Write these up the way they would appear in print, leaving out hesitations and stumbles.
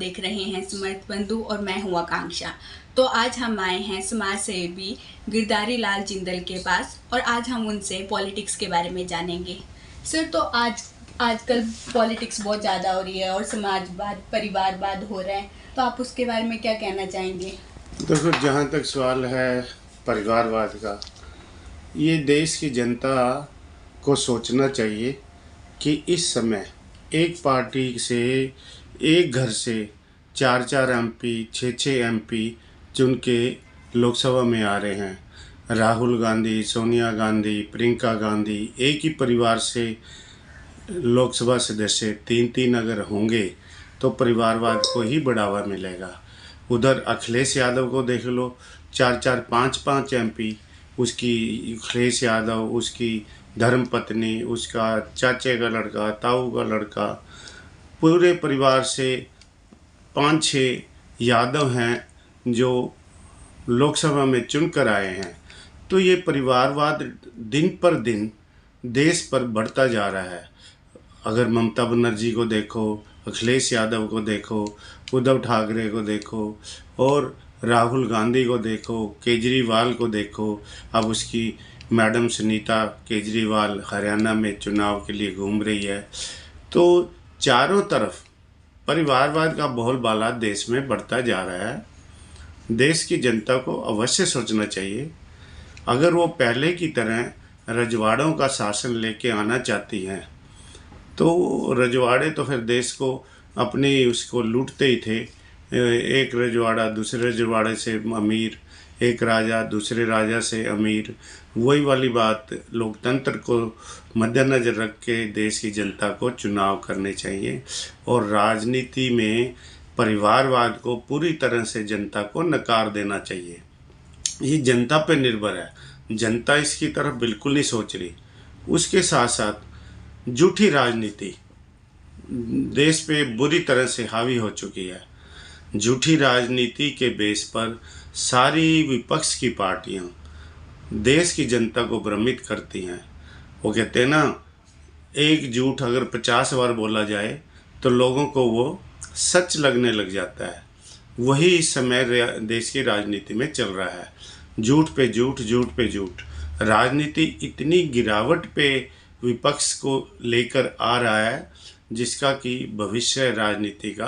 देख रहे हैं समर्थ बंधु और मैं हूँ आकांक्षा। तो आज हम आए हैं समाज सेवी गिरधारी लाल जिंदल के पास और आज हम उनसे पॉलिटिक्स के बारे में जानेंगे। सर, तो आजकल पॉलिटिक्स बहुत ज़्यादा हो रही है और समाजवाद परिवारवाद हो रहा है, तो आप उसके बारे में क्या कहना चाहेंगे? देखो, जहाँ तक सवाल है परिवारवाद का, ये देश की जनता को सोचना चाहिए कि इस समय एक पार्टी से, एक घर से 4-4 एमपी, 6-6 एमपी चुन के लोकसभा में आ रहे हैं। राहुल गांधी, सोनिया गांधी, प्रियंका गांधी एक ही परिवार से लोकसभा सदस्य 3-3 अगर होंगे तो परिवारवाद को ही बढ़ावा मिलेगा। उधर अखिलेश यादव को देख लो, 4-4, 5-5 एमपी, उसकी अखिलेश यादव, उसकी धर्मपत्नी, उसका चाचे का लड़का, ताऊ का लड़का, पूरे परिवार से 5-6 यादव हैं जो लोकसभा में चुनकर आए हैं। तो ये परिवारवाद दिन पर दिन देश पर बढ़ता जा रहा है। अगर ममता बनर्जी को देखो, अखिलेश यादव को देखो, उद्धव ठाकरे को देखो और राहुल गांधी को देखो, केजरीवाल को देखो, अब उसकी मैडम सुनीता केजरीवाल हरियाणा में चुनाव के लिए घूम रही है। तो चारों तरफ परिवारवाद का बोलबाला देश में बढ़ता जा रहा है। देश की जनता को अवश्य सोचना चाहिए, अगर वो पहले की तरह रजवाड़ों का शासन लेके आना चाहती हैं तो रजवाड़े तो फिर देश को अपनी उसको लूटते ही थे। एक रजवाड़ा दूसरे रजवाड़े से अमीर, एक राजा दूसरे राजा से अमीर। वही वाली बात, लोकतंत्र को मद्देनज़र रख के देश की जनता को चुनाव करने चाहिए और राजनीति में परिवारवाद को पूरी तरह से जनता को नकार देना चाहिए। ये जनता पे निर्भर है, जनता इसकी तरफ बिल्कुल नहीं सोच रही। उसके साथ साथ झूठी राजनीति देश पे बुरी तरह से हावी हो चुकी है। झूठी राजनीति के बेस पर सारी विपक्ष की पार्टियां देश की जनता को भ्रमित करती हैं। वो कहते हैं ना, एक झूठ अगर 50 बार बोला जाए तो लोगों को वो सच लगने लग जाता है। वही इस समय देश की राजनीति में चल रहा है। झूठ पे झूठ, झूठ पे झूठ। राजनीति इतनी गिरावट पे विपक्ष को लेकर आ रहा है जिसका कि भविष्य राजनीति का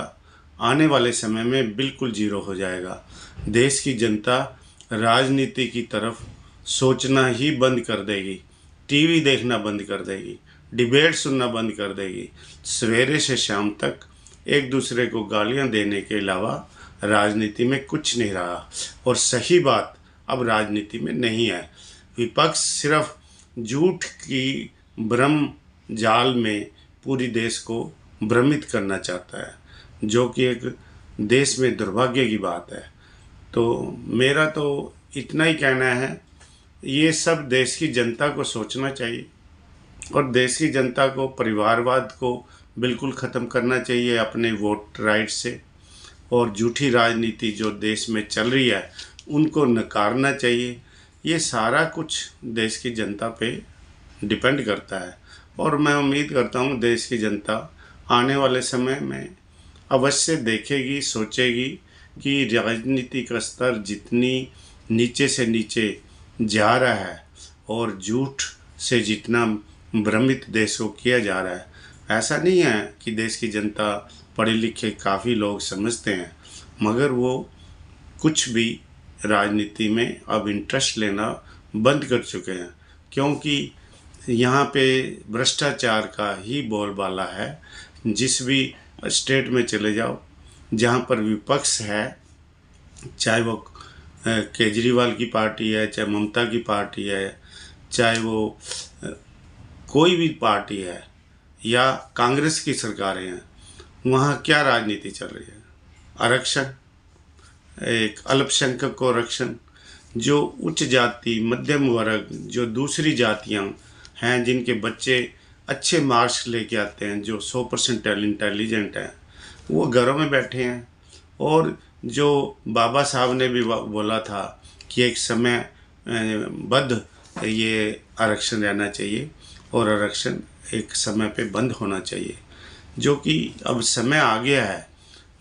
आने वाले समय में बिल्कुल जीरो हो जाएगा। देश की जनता राजनीति की तरफ सोचना ही बंद कर देगी, टीवी देखना बंद कर देगी, डिबेट सुनना बंद कर देगी। सवेरे से शाम तक एक दूसरे को गालियां देने के अलावा राजनीति में कुछ नहीं रहा और सही बात अब राजनीति में नहीं है। विपक्ष सिर्फ झूठ की भ्रम जाल में पूरी देश को भ्रमित करना चाहता है, जो कि एक देश में दुर्भाग्य की बात है। तो मेरा तो इतना ही कहना है, ये सब देश की जनता को सोचना चाहिए और देश की जनता को परिवारवाद को बिल्कुल ख़त्म करना चाहिए अपने वोट राइट से, और झूठी राजनीति जो देश में चल रही है उनको नकारना चाहिए। ये सारा कुछ देश की जनता पे डिपेंड करता है और मैं उम्मीद करता हूँ देश की जनता आने वाले समय में अवश्य देखेगी, सोचेगी कि राजनीति का स्तर जितनी नीचे से नीचे जा रहा है और झूठ से जितना भ्रमित देश को किया जा रहा है, ऐसा नहीं है कि देश की जनता पढ़े लिखे काफ़ी लोग समझते हैं, मगर वो कुछ भी राजनीति में अब इंटरेस्ट लेना बंद कर चुके हैं, क्योंकि यहाँ पे भ्रष्टाचार का ही बोलबाला है। जिस भी स्टेट में चले जाओ जहाँ पर विपक्ष है, चाहे वो केजरीवाल की पार्टी है, चाहे ममता की पार्टी है, चाहे वो कोई भी पार्टी है या कांग्रेस की सरकारें हैं, वहाँ क्या राजनीति चल रही है? आरक्षण, एक अल्पसंख्यक को आरक्षण, जो उच्च जाति मध्यम वर्ग, जो दूसरी जातियाँ हैं जिनके बच्चे अच्छे मार्क्स लेके आते हैं, जो 100% इंटेलिजेंट हैं, वो घरों में बैठे हैं। और जो बाबा साहब ने भी बोला था कि एक समय बद्ध ये आरक्षण रहना चाहिए और आरक्षण एक समय पे बंद होना चाहिए, जो कि अब समय आ गया है।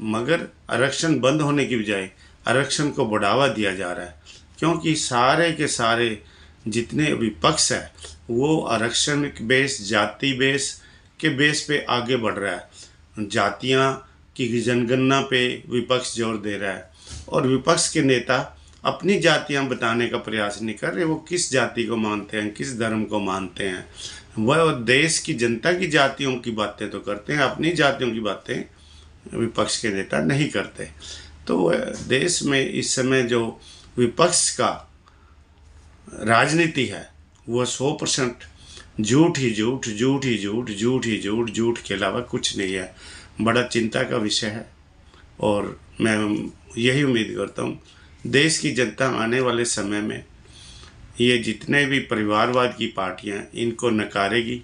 मगर आरक्षण बंद होने की बजाय आरक्षण को बढ़ावा दिया जा रहा है, क्योंकि सारे के सारे जितने विपक्ष है वो आरक्षण बेस, जाति बेस के बेस पे आगे बढ़ रहा है। जातियां की जनगणना पे विपक्ष जोर दे रहा है और विपक्ष के नेता अपनी जातियां बताने का प्रयास नहीं कर रहे, वो किस जाति को मानते हैं, किस धर्म को मानते हैं। वह देश की जनता की जातियों की बातें तो करते हैं, अपनी जातियों की बातें विपक्ष के नेता नहीं करते। तो देश में इस समय जो विपक्ष का राजनीति है वह 100% झूठ ही झूठ, झूठ ही झूठ, झूठ ही झूठ, झूठ के अलावा कुछ नहीं है। बड़ा चिंता का विषय है और मैं यही उम्मीद करता हूँ देश की जनता आने वाले समय में ये जितने भी परिवारवाद की पार्टियां इनको नकारेगी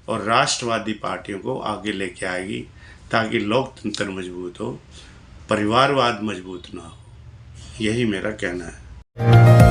और राष्ट्रवादी पार्टियों को आगे लेके आएगी, ताकि लोकतंत्र मजबूत हो, परिवारवाद मजबूत ना हो। यही मेरा कहना है।